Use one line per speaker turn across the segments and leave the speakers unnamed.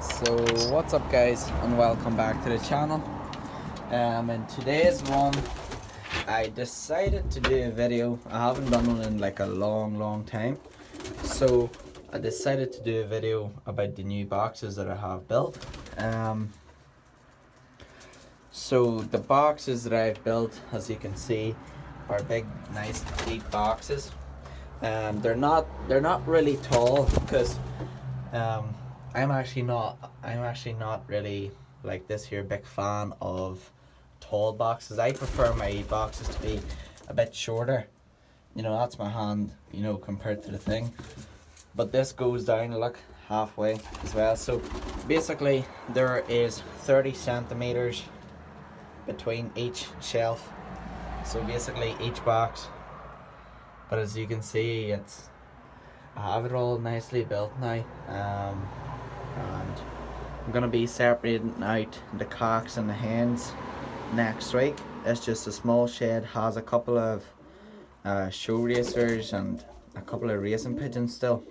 So what's up guys, and welcome back to the channel. In today's one I decided to do a video. I haven't done one in like a long time, so I decided to do a video about the new boxes that I have built. So the boxes that I've built, as you can see, are big, nice, deep boxes. They're not really tall because um, I'm actually not really like this here big fan of tall boxes. I prefer my boxes to be a bit shorter. You know, that's my hand, you know, compared to the thing. But this goes down, look, halfway as well. So basically there is 30 centimeters between each shelf. So basically each box. But as you can see, I have it all nicely built now. And I'm gonna be separating out the cocks and the hens next week. It's just a small shed, has a couple of show racers and a couple of racing pigeons still,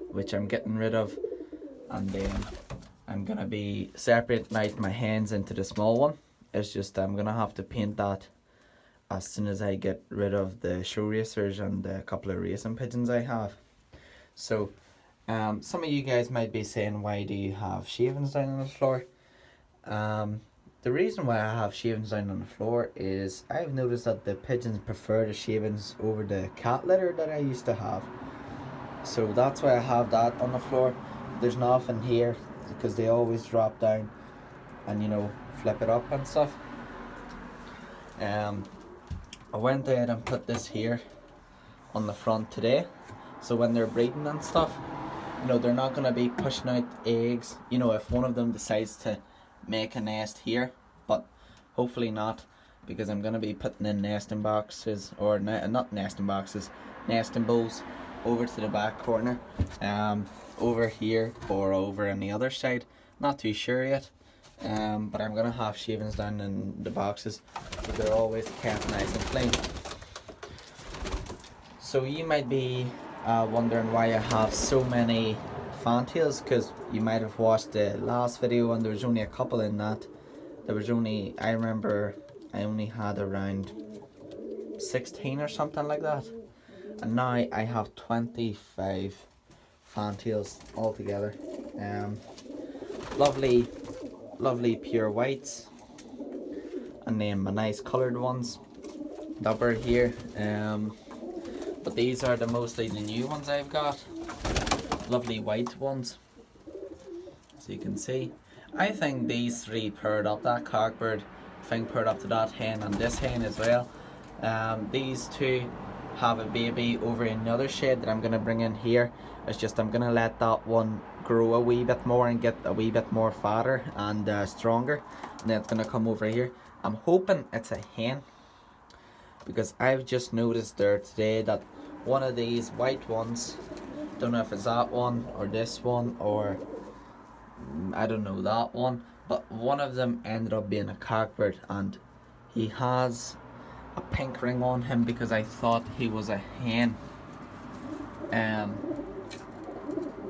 which I'm getting rid of, and then I'm gonna be separating out my hens into the small one. It's just I'm gonna have to paint that as soon as I get rid of the show racers and a couple of racing pigeons I have. So some of you guys might be saying, why do you have shavings down on the floor? The reason why I have shavings down on the floor is I've noticed that the pigeons prefer the shavings over the cat litter that I used to have. So that's why I have that on the floor. There's nothing here because they always drop down and, you know, flip it up and stuff. I went ahead and put this here on the front today, so when they're breeding and stuff, you know, they're not going to be pushing out eggs, you know, if one of them decides to make a nest here, but hopefully not, because I'm going to be putting in nesting boxes, or not nesting boxes, nesting bowls over to the back corner, over here or over on the other side, not too sure yet. But I'm gonna have shavings down in the boxes, so they're always kept nice and clean. So you might be wondering why I have so many fantails, because you might have watched the last video and there was only a couple in that. I remember I only had around 16 or something like that, and now I have 25 fantails altogether. Lovely pure whites, and then my nice coloured ones that were here. But these are mostly the new ones I've got. Lovely white ones, so you can see. I think these three paired up, that cockbird thing paired up to that hen and this hen as well. These two have a baby over in another shed that I'm going to bring in here. It's just I'm going to let that one grow a wee bit more and get a wee bit more fatter and stronger, and then it's going to come over here. I'm hoping it's a hen, because I've just noticed there today that one of these white ones, don't know if it's that one or this one, or I don't know, that one, but one of them ended up being a cockbird, and he has a pink ring on him because I thought he was a hen,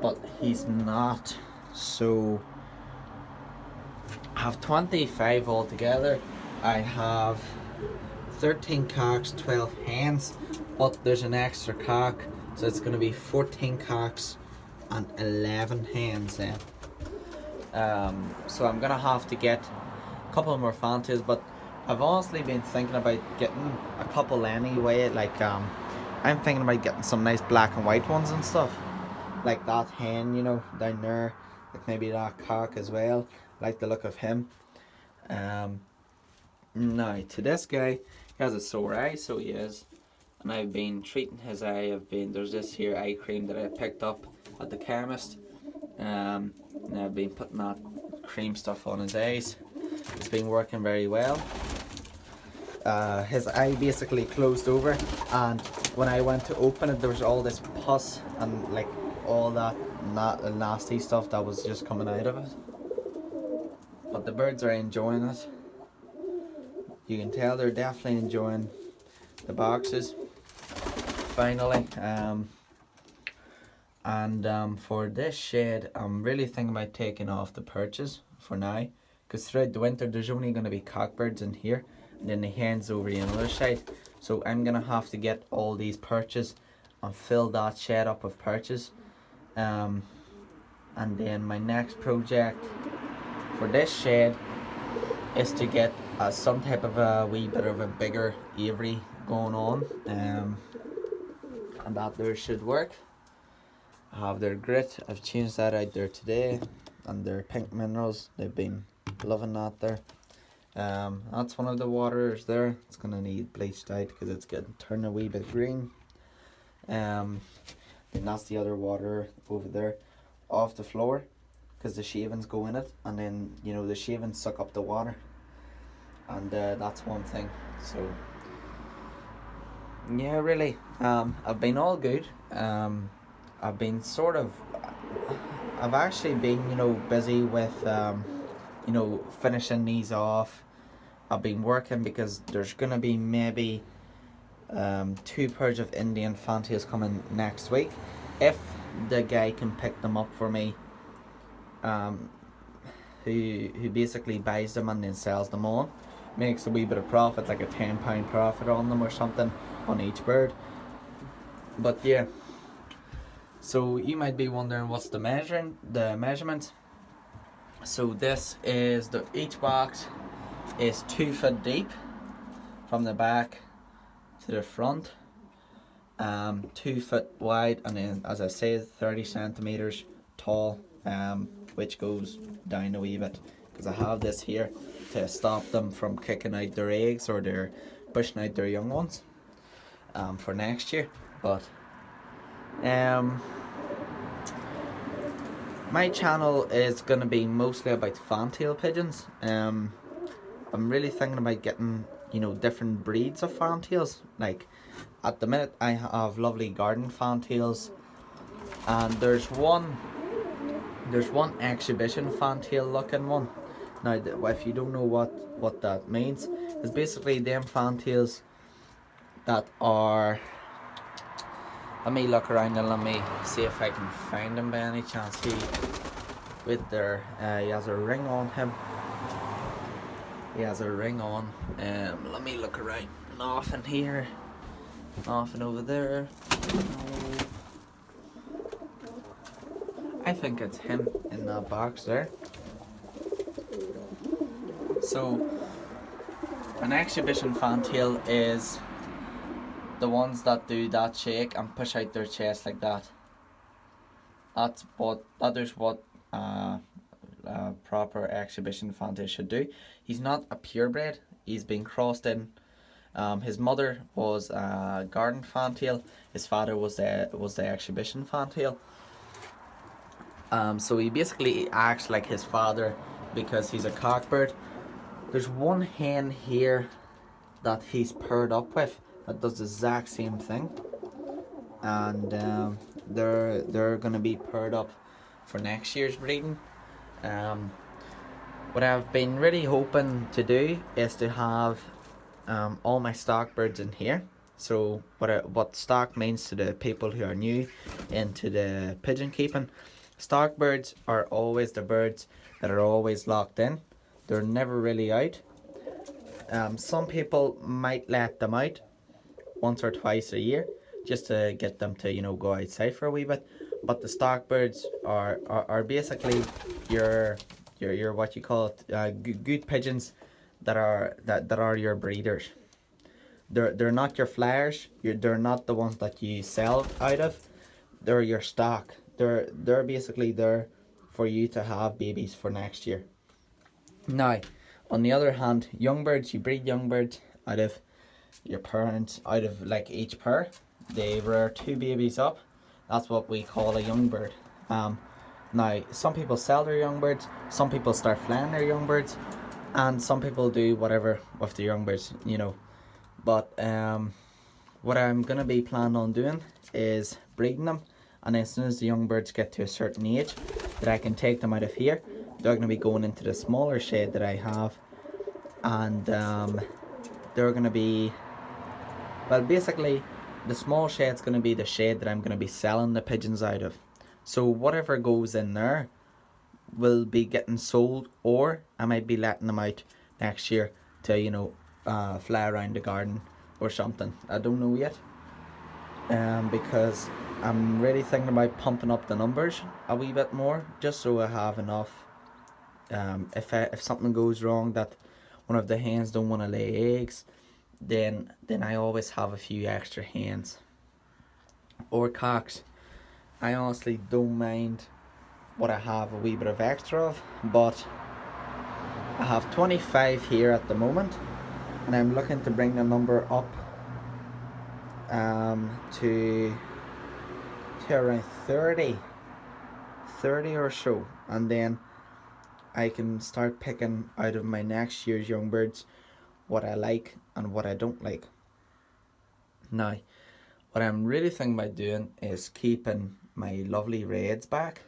but he's not. So I have 25 altogether. I have 13 cocks, 12 hens, but there's an extra cock, so it's going to be 14 cocks and 11 hens then. So I'm going to have to get a couple more fantails, but I've honestly been thinking about getting a couple anyway. Like I'm thinking about getting some nice black and white ones and stuff, like that hen, you know, down there, like maybe that cock as well. Like the look of him. Now to this guy, he has a sore eye, so he is, and I've been treating his eye. There's this here eye cream that I picked up at the chemist, and I've been putting that cream stuff on his eyes. It's been working very well. His eye basically closed over, and when I went to open it, there was all this pus and like all that nasty stuff that was just coming out of it. But the birds are enjoying it. You can tell they're definitely enjoying the boxes. Finally, And for this shed, I'm really thinking about taking off the perches for now, because throughout the winter there's only going to be cockbirds in here, and then the hens over the other side. So I'm going to have to get all these perches and fill that shed up with perches. And then my next project for this shed is to get some type of a wee bit of a bigger aviary going on, and that there should work. I have their grit, I've changed that out there today, and their pink minerals, they've been loving that there. That's one of the waters there. It's gonna need bleached out because it's getting turned a wee bit green. Then that's the other water over there off the floor, because the shavings go in it, and then you know the shavings suck up the water, and that's one thing. So yeah, really, I've been all good. I've been I've actually been, you know, busy with, you know, finishing these off. I've been working because there's gonna be maybe 2 pairs of Indian Fantails coming next week, if the guy can pick them up for me, who basically buys them and then sells them on, makes a wee bit of profit, like a £10 profit on them or something on each bird. But yeah, so you might be wondering what's the measurement. So this is each box is 2 foot deep from the back to the front, 2 foot wide, and then, as I say, 30 centimeters tall, which goes down a wee bit, because I have this here to stop them from kicking out their eggs, or they're pushing out their young ones, for next year. But my channel is going to be mostly about fantail pigeons. I'm really thinking about getting, you know, different breeds of fantails. Like at the minute I have lovely garden fantails, and there's one exhibition fantail looking one. Now if you don't know what that means, it's basically them fantails that are, let me look around and let me see if I can find him by any chance. He has a ring on him. He has a ring on. Let me look around. Off in here, off and over there. I think it's him in that box there. So an exhibition fantail is the ones that do that shake and push out their chest like that. That is what proper exhibition fantail should do. He's not a purebred. He's been crossed in. His mother was a garden fantail. His father was the exhibition fantail. So he basically acts like his father because he's a cockbird. There's one hen here that he's paired up with that does the exact same thing, and they're gonna be paired up for next year's breeding. What I've been really hoping to do is to have all my stock birds in here. So what stock means to the people who are new into the pigeon keeping, stock birds are always the birds that are always locked in. They're never really out. Some people might let them out once or twice a year just to get them to, you know, go outside for a wee bit. But the stock birds are basically your what you call it, good pigeons that are your breeders. They're not your flyers. They're not the ones that you sell out of. They're your stock. They're basically there for you to have babies for next year. Now, on the other hand, young birds, you breed young birds out of your parents, out of like each pair. They rear 2 babies up. That's what we call a young bird. Now, some people sell their young birds, some people start flying their young birds, and some people do whatever with the young birds, you know. But what I'm gonna be planning on doing is breeding them, and as soon as the young birds get to a certain age that I can take them out of here, they're gonna be going into the smaller shed that I have, and they're gonna be, well, basically the small shed's gonna be the shed that I'm gonna be selling the pigeons out of. So whatever goes in there will be getting sold, or I might be letting them out next year to, fly around the garden or something. I don't know yet. Because I'm really thinking about pumping up the numbers a wee bit more, just so I have enough. If something goes wrong, that one of the hens don't want to lay eggs, then I always have a few extra hens or cocks. I honestly don't mind what I have a wee bit of extra of, but I have 25 here at the moment, and I'm looking to bring the number up to around 30 or so, and then I can start picking out of my next year's young birds what I like and what I don't like. Now, what I'm really thinking about doing is keeping my lovely reds back,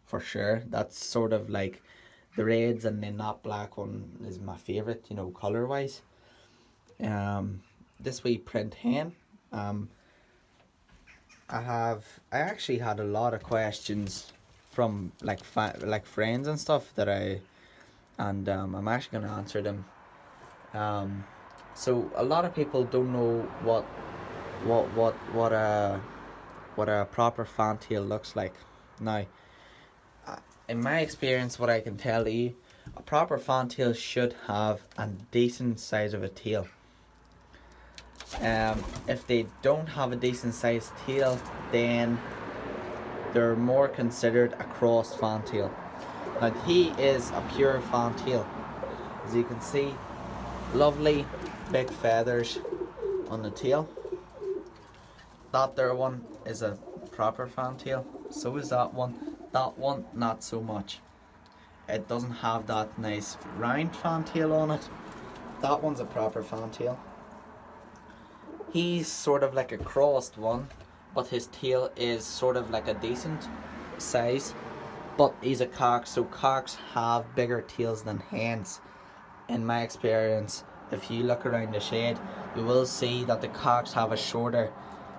for sure. That's sort of like the reds, and then that black one is my favourite, colour wise. This wee print hen, I actually had a lot of questions from like friends and stuff and I'm actually gonna answer them. So a lot of people don't know what a proper fantail looks like. Now, in my experience, what I can tell you, a proper fantail should have a decent size of a tail. If they don't have a decent sized tail, then they're more considered a crossed fantail. Now, he is a pure fantail. As you can see, lovely big feathers on the tail. That there one is a proper fantail. So is that one. That one, not so much. It doesn't have that nice round fantail on it. That one's a proper fantail. He's sort of like a crossed one, but his tail is sort of like a decent size. But he's a cock, so cocks have bigger tails than hens. In my experience, if you look around the shed, you will see that the cocks have a shorter.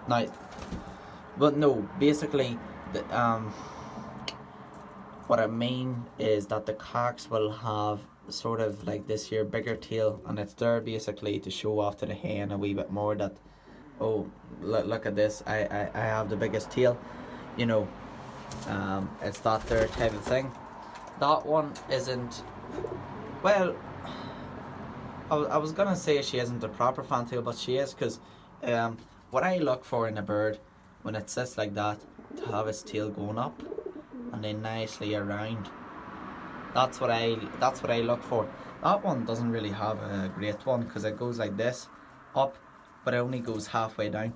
Now, but no, basically, what I mean is that the cocks will have sort of like this here bigger tail, and it's there basically to show off to the hen a wee bit more that, oh, look at this, I have the biggest tail, it's that there type of thing. That one isn't, well, I was gonna say she isn't a proper fantail, but she is, because what I look for in a bird when it sits like that, to have its tail going up and then nicely around. That's what I look for. That one doesn't really have a great one, because it goes like this up, but it only goes halfway down.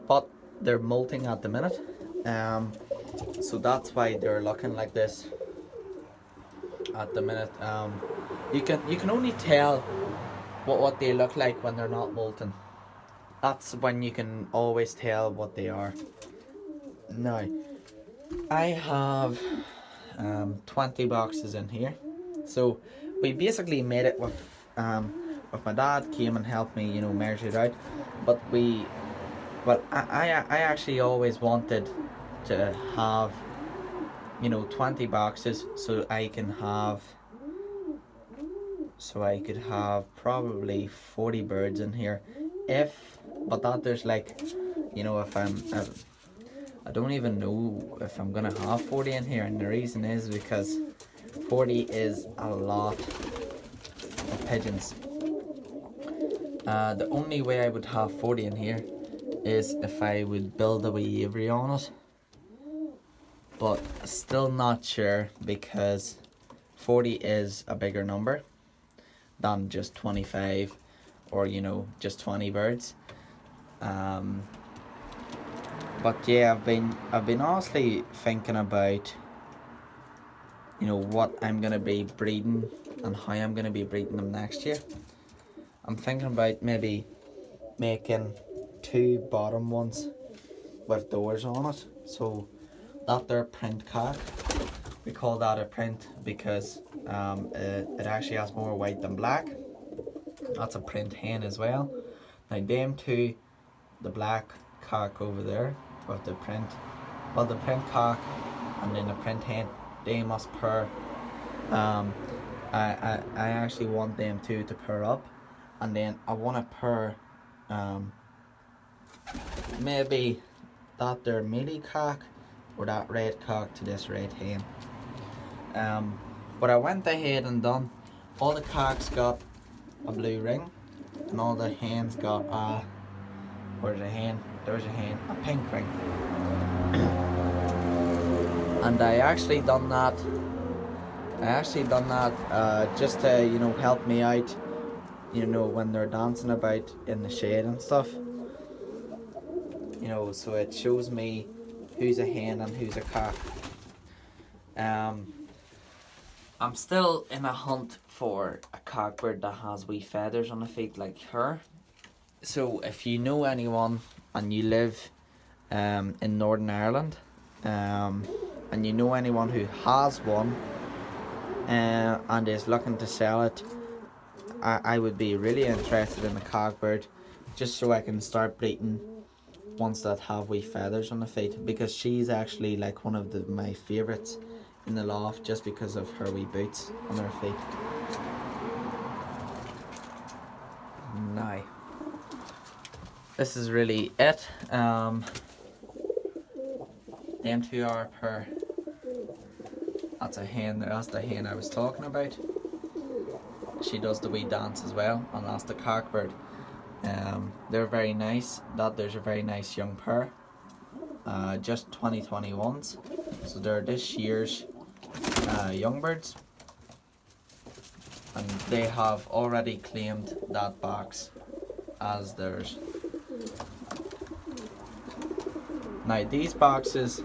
But they're molting at the minute, so that's why they're looking like this at the minute. You can only tell what they look like when they're not molting. That's when you can always tell what they are. Now, I have 20 boxes in here, so we basically made it with my dad came and helped me, measure it out. But I actually always wanted to have 20 boxes, so I could have probably 40 birds in here, but that there's like, if I don't even know if I'm gonna have 40 in here, and the reason is because 40 is a lot of pigeons. The only way I would have 40 in here is if I would build a wee aviary on it, but still not sure, because 40 is a bigger number than just 25 or just 20 birds. But yeah, I've been honestly thinking about what I'm gonna be breeding and how I'm gonna be breeding them next year. I'm thinking about maybe making 2 bottom ones with doors on it. So that there print cock, we call that a print because it actually has more white than black. That's a print hen as well. Now them two, the black cock over there with the print, well, the print cock and then the print hen, they must pair. Um, I actually want them two to pair up, and then I want to pair maybe that there mealy cock or that red cock to this red hen. But I went ahead and done, all the cocks got a blue ring, and all the hens got where's a hen? There's a hen, a pink ring. And I actually done that. Just to, you know, help me out, you know, when they're dancing about in the shade and stuff. You know, so it shows me who's a hen and who's a cock. I'm still in a hunt for a cockbird that has wee feathers on the feet like her. So if you know anyone and you live in Northern Ireland, and you know anyone who has one and is looking to sell it, I would be really interested in a cockbird, just so I can start breeding ones that have wee feathers on the feet, because she's actually like one of my favourites in the loft, just because of her wee boots on her feet. Now, this is really it. Them two are per. That's a hen. That's the hen I was talking about. She does the wee dance as well, and that's the cockbird. They're very nice. There's a very nice young pair. Just 2021s, so they're this year's young birds, and they have already claimed that box as theirs. Now these boxes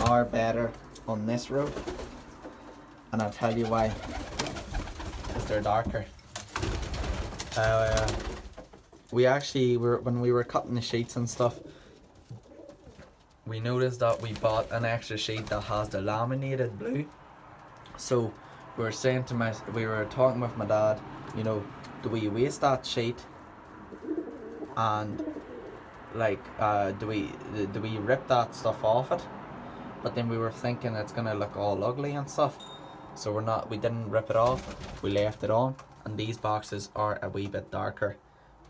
are better on this row, and I'll tell you why. Because they're darker. We actually when we were cutting the sheets and stuff, we noticed that we bought an extra sheet that has the laminated blue. So we were talking with my dad, you know, do we waste that sheet, and like do we rip that stuff off it? But then we were thinking it's gonna look all ugly and stuff, so we didn't rip it off, we left it on. And these boxes are a wee bit darker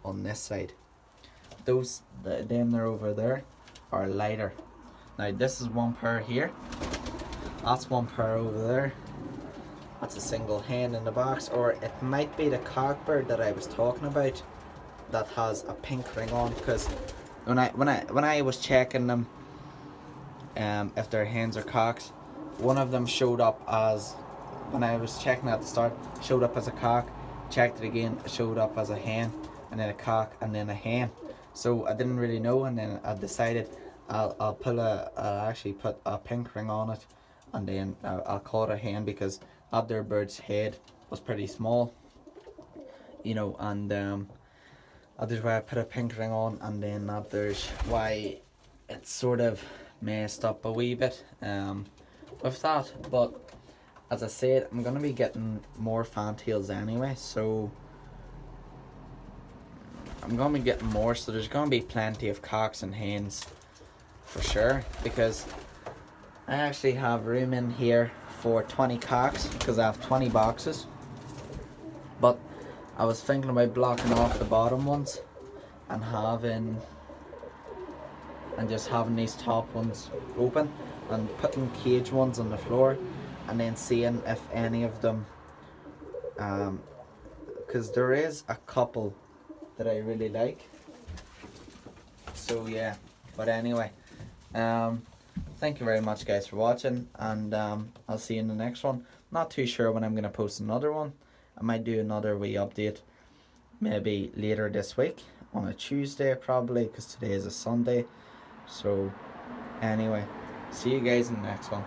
on this side. Them they're over there are lighter. Now this is one pair here, that's one pair over there. That's a single hen in the box, or it might be the cockbird that I was talking about that has a pink ring on, because when I was checking them, if they're hens or cocks, one of them showed up as, when I was checking at the start, showed up as a cock, checked it again, it showed up as a hen, and then a cock, and then a hen. So I didn't really know, and then I decided I'll actually put a pink ring on it, and then I'll call it a hen, because that their bird's head was pretty small, you know, and that is why I put a pink ring on, and then that there's why it's sort of messed up a wee bit with that. But as I said, I'm gonna be getting more fantails anyway, so I'm gonna be getting more, so there's gonna be plenty of cocks and hens for sure, because I actually have room in here for 20 cocks, because I have 20 boxes. But I was thinking about blocking off the bottom ones and just having these top ones open and putting cage ones on the floor, and then seeing if any of them, because there is a couple that I really like. So yeah, but anyway, thank you very much guys for watching, and I'll see you in the next one. Not too sure when I'm going to post another one. I might do another wee update maybe later this week on a Tuesday probably, because today is a Sunday. So anyway, see you guys in the next one.